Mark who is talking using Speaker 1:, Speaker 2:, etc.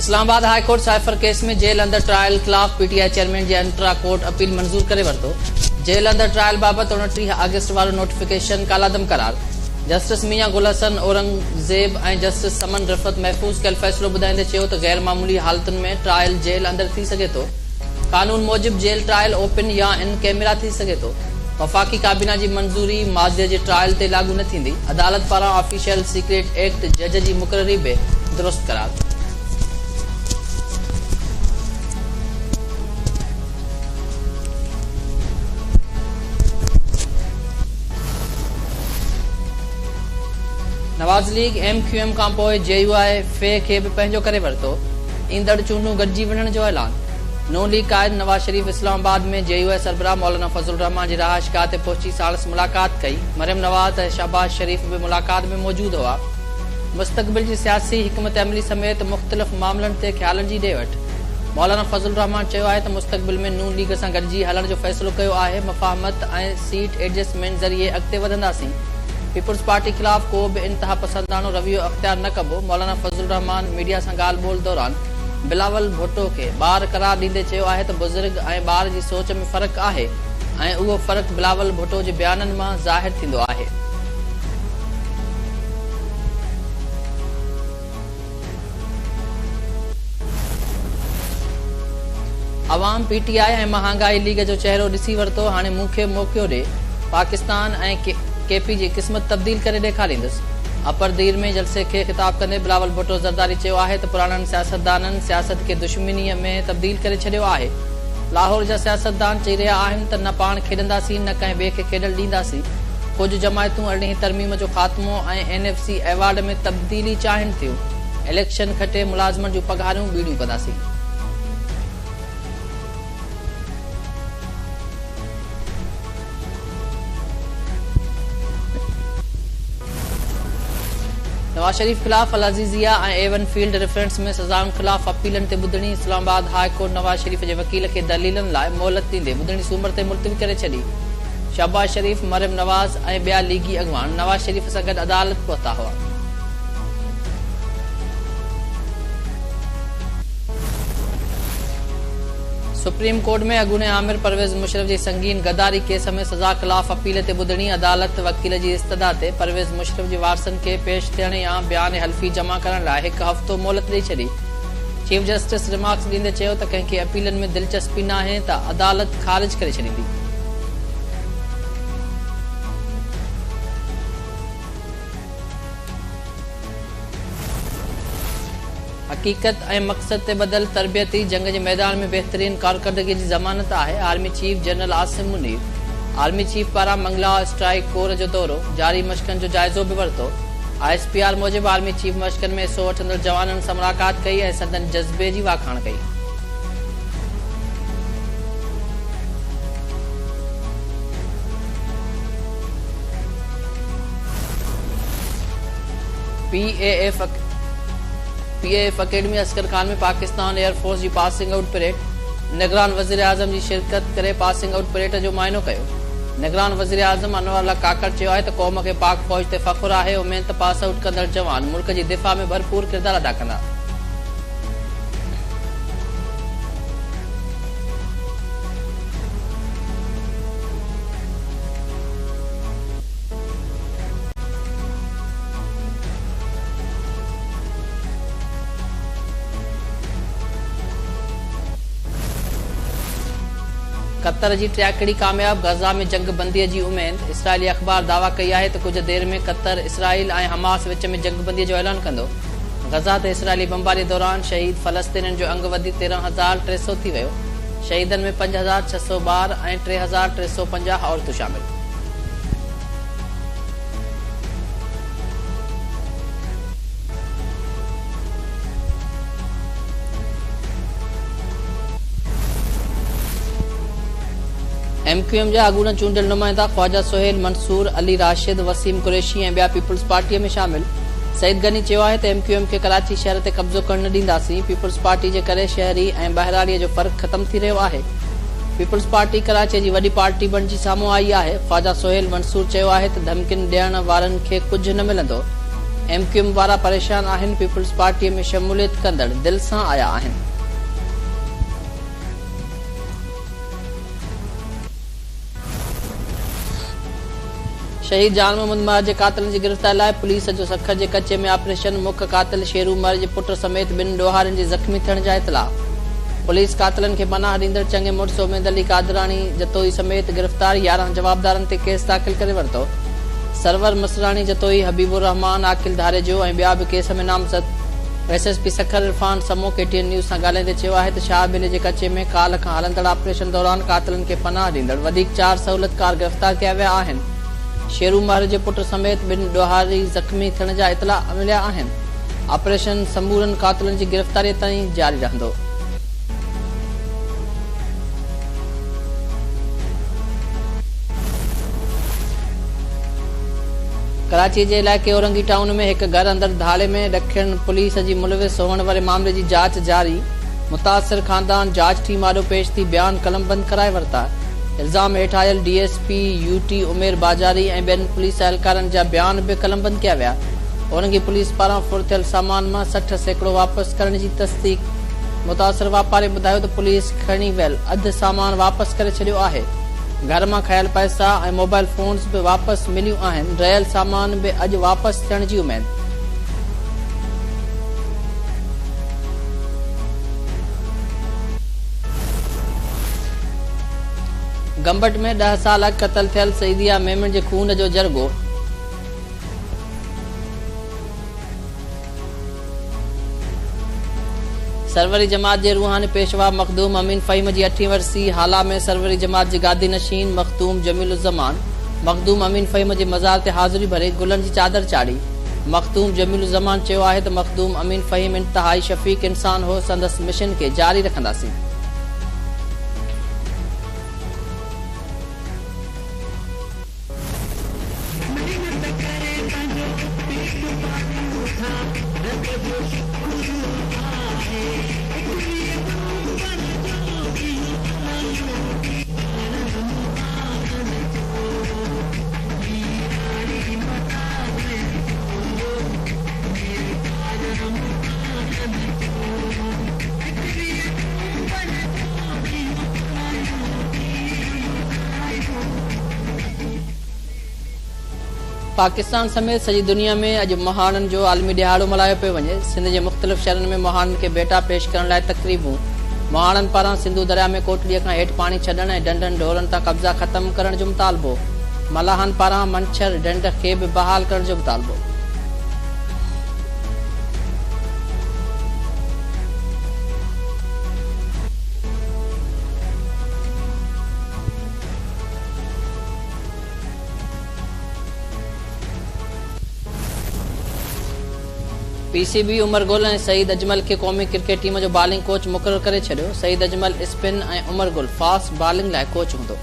Speaker 1: Islamabad high court cipher case में jail अंदर trial खिलाफ पीटीआई चेयरमैन जी इंट्रा कोर्ट अपील मंजूर करे वरतो। जेल अंदर ट्रायल बाबत 29 अगस्त वालो नोटिफिकेशन कालादम करार। जस्टिस मियां गुल हसन औरंगजेब ऐं जस्टिस समन रिफत महफूज़ कल फैसलो बुधाईंदे चयो त गैर मामूली हालतुनि में ट्रायल जेल अंदर थी सके तो। कानून मूजिब जेल ट्रायल ओपन या इन कैमरा थी सके तो। वफाकी काबीना जी मंजूरी माज़िया जे ट्रायल ते लागू न थींदी। अदालत पारां ऑफिशियल सीक्रेट एक्ट जज जी मुक़ररी बि दुरुस्त करार। नवाज़ लीग MQM खां पोइ JUI फे खे बि पंहिंजो करे वरितो। ईंदड़ चूंडूं गॾिजी वञण जो ऐलान। नून लीग क़ाइद नवाज़ शरीफ इस्लामाबाद में JUI सरबराह मौलाना फजल रहमान जी रहायशगाह ते पहुची साणस मुलाक़ात कई। मरियम नवाज़ ऐं शहबाज शरीफ भी मुलाक़ात में मौजूद हुआ। मुस्तक़बिल जी सियासी हिकमत अमली समेत मुख़्तलिफ़ मामलनि ते ख़्यालनि जी ॾे वठि। मौलाना फजल रहमान चयो आहे त मुस्तक़बिल में नून लीग सां गॾिजी हलण जो फ़ैसिलो कयो आहे। मफ़ाहमत ऐं सीट एडजस्टमेंट ज़रिए अॻिते वधंदासीं। पीपुल्स पार्टी खिलाफ को भी इंतहा पसंदानो रवैयो अख्तियार न कबो। मौलाना फजल रहमान मीडिया से ॻाल्हि ॿोल दौरान बिलावल भुट्टो के ॿार करार ॾींदे चयो आहे त बुज़ुर्ग ऐं ॿार जी सोच में फ़र्क़ु आहे ऐं उहो फ़र्क़ु बिलावल भुट्टो जे बयाननि मां ज़ाहिर थींदो आहे। अवाम PTI ऐं महांगाई लीग जो चेहरो ॾिसी वरितो। हाणे मूंखे मौक़ियो ॾे। पाकिस्तान ऐं KP जी क़िस्मत तब्दील करे ॾेखारींदुसि। अपर दीर में जलसे खे ख़िताब कंदे बिलावल भुट्टो ज़रदारी चयो आहे त पुराणनि सियासतदाननि सियासत खे दुश्मनीअ में तब्दील करे छॾियो आहे। लाहौर जा सियासतदान चई रहिया आहिनि त न पाण खेॾंदासीं न कंहिं ॿिए खे खेॾण ॾींदासीं। कुझु जमायतूं 18 तरमीम जो ख़ात्मो ऐं NFC एवार्ड में तब्दीली चाहिनि थियूं। इलेक्शन खटे मुलाज़िमनि जूं पघारूं ॿीड़ियूं कंदासीं। नवाज शरीफ खिलाफ अल अज़ीज़िया ऐं A1 फील्ड रेफरेंस में सज़ाउनि खिलाफ अपीलनि ते ॿुधणी। इस्लामाबाद हाई कोर्ट नवाज शरीफ जे वकील खे दलीलनि लाइ मोहलत ॾींदे ॿुधणी सूमर ते मुलतवी करे छॾी। शहबाज शरीफ मरियम नवाज़ ऐं ॿिया लीगी अॻवान नवाज शरीफ सां गॾु अदालत पहुता हुआ। सुप्रीम कोर्ट में अॻूणे आमिर परवेज़ मुशर्रफ जी संगीन गद्दारी केस में सज़ा खिलाफ अपील ते ॿुधणी। अदालत वकील जी इस्तदा ते परवेज़ मुशर्रफ जी वारसनि खे पेश थियण या बयान हल्फी जमा करण लाइ 1 हफ़्तो मोहलत ॾेई छॾी। चीफ जस्टिस रिमार्क्स ॾींदे चयो त कंहिंखे अपीलनि में दिलचस्पी नाहे त अदालत ख़ारिज करे छॾींदी। हकीकत ऐं मक़सद ते बदल तरबियती जंग जे मैदान में बहितरीन कारकर्दगी जी ज़मानत आहे। Army chief general Asim Munir army chief पारां मंगला स्ट्राइक कोर जो दौरो जारी मशक़नि जो जाइज़ो बि वरितो। ISPR मूजिबि आर्मी चीफ मशक़नि में हिसो वठंदड़ जवाननि सां मुलाक़ात कई ऐं संदनि जज़्बे जी वाखाण कई। PAF अकेडमी अस्कर खान में पाकिस्तान एयरफोर्स की पासिंग आउट परेड। निगरान वज़ीर आज़म की शिरकत करे पासिंग आउट परेड जो मायनो कयो। निगरान वज़ीर आज़म अनवर काकड़ चयो आहे त क़ौम खे पाक फ़ौज ते फ़ख्रु आहे। उमेद त पास आउट कंदड़ जवान मुल्क जी दिफ़ा में भरपूर किरदार अदा कंदा। कतर जी ट्रैकड़ी कामयाब। गज़ा में जंग बंदी जी उमेद। इसराइली अख़बार दावा कई आहे त कुछ देर में कतर इसराइल ऐं हमास विच में जंग बंदी जो ऐलान कंदो। गज़ा ते इसराइली बमबारी दौरान शहीद फ़लस्तीनियुनि जो अंग वधी 13,300 थी वियो। शहीदनि में 5,600 ॿार ऐं 3,350 औरतूं शामिल। MQM जा अॻूणा चूंडियल नुमाइंदा ख्वाजा सोहेल मंसूर अली राशिद वसीम कुरैशी ऐं ॿिया पीपुल्स पार्टीअ में शामिल। सईद गनी चयो आहे त MQM खे कराची शहर ते कब्ज़ो करण न ॾींदासीं। पीपुल्स पार्टी जे करे शहरी ऐं बहिराड़ीअ जो फ़र्क़ु ख़तम थी रहियो आहे। पीपुल्स पार्टी कराची जी वॾी पार्टी बणिजी साम्हूं आई आहे। ख्वाजा सोहेल मंसूर चयो आहे त धमकियुनि ॾियण वारनि खे कुझु न मिलंदो। एमक्यूएम वारा परेशान आहिनि। पीपल्स पार्टी में शमूलियत कंदड़ दिल सां आया आहिनि। शहीद जान मोहम्मद महर जे कातिलनि जी गिरफ़्तारी लाइ पुलिस जो सखर जे कचे में ऑपरेशन। मुख्य कातिल शेरू महर जे पुट समेत 2 ॾोहारियुनि जे ज़ख़्मी थियण जा इतला। पुलिस कातिलनि खे पनाह ॾींदड़ चङे मुड़िस उमेद अली कादरानी जतोई समेत गिरफ़्तार। 11 जवाबदारनि ते केस दाख़िल करे वरितो। सरवर मसरानी जतोई हबीबुर रहमान आकिल धारे जो ऐं ॿिया बि केस में नामज़द। एसएसपी सखर इरफान समो केटीएन न्यूज़ सां ॻाल्हाईंदे चयो आहे त शाहबेले जे कचे में काल्ह खां हलंदड़ ऑपरेशन दौरान कातिलनि खे पनाह ॾींदड़ वधीक 4 सहूलियतकार गिरफ़्तार कया विया आहिनि। शेरू महर जे पुट समेत 2 ॾोहारी ज़ख़्मी थियण जा इतला मिलिया आहिनि। ऑपरेशन समूरनि कातिलनि जी गिरफ़्तारी ताईं जारी रहंदो। कराची जे इलाइक़े औरंगी टाउन में हिक घर अंदर धाड़े में ॾखिण पुलिस जी मुलविस हुअण वारे मामले जी जांच जारी। मुतासिर ख़ानदान जांच टीम आॾो पेश थी बयान कलमबंद कराए वरिता। इल्ज़ाम हेठ आयल डीएसपी यूटी उमेर बाजारी ऐं ॿियनि पुलिस एहलकारनि जा बयान बि कलमबंद कया विया। औरंगी पुलिस पारां फुरथियल सामान मां 60 सैकड़ो वापसि करण जी तस्दीक। मुतासिर वापारी ॿुधायो त पुलिस खणी वियल अधु सामान वापसि करे छॾियो आहे। घर मां खयल पैसा ऐं मोबाइल फोन्स बि वापसि मिलियूं आहिनि। रहियल सामान बि अॼु वापसि थियण जी उमेद। गंबट में 10 साल अॻु क़तल थियल सईदिया मेमन जे खून जो जरगो। सरवरी जमात जे रूहानी पेशवा मखदूम अमीन फ़हीम जी 8वीं वरसी हाला में सरवरी जमात जी गादी नशीन मखदूम जमीलुज़्ज़मान मखदूम अमीन फ़हीम जे मज़ार ते हाज़िरी भरे गुलनि जी चादर चाढ़ी। मखदूम जमीलुज़्ज़मान चयो आहे त मखदूम अमीन फ़हीम इंतहाई शफ़ीक इंसान हो। संदसि मिशन खे जारी रखंदासीं। पाकिस्तान समेत सॼी दुनिया में अॼु महाननि जो आलमी ॾिहाड़ो मल्हायो पियो वञे। सिंध जे मुख़्तलिफ़ शहरनि में महाननि खे बेटा पेश करण लाइ तक़रीबूं। महाननि पारां सिंधु दरिया में कोटड़ीअ खां हेठि पाणी छॾण ऐं डंडनि ढोरनि तां कब्ज़ा ख़तम करण जो मुतालबो। मलाहनि पारां मंछर ढंढ खे बि बहाल करण जो मुतालबो। पीसीबी उमर गुल ऐं सईद अजमल खे क़ौमी क्रिकेट टीम जो बॉलिंग कोच मुक़ररु करे छॾियो। सईद अजमल स्पिन ऐं उमर गुल फास्ट बॉलिंग लाइ कोच हूंदो।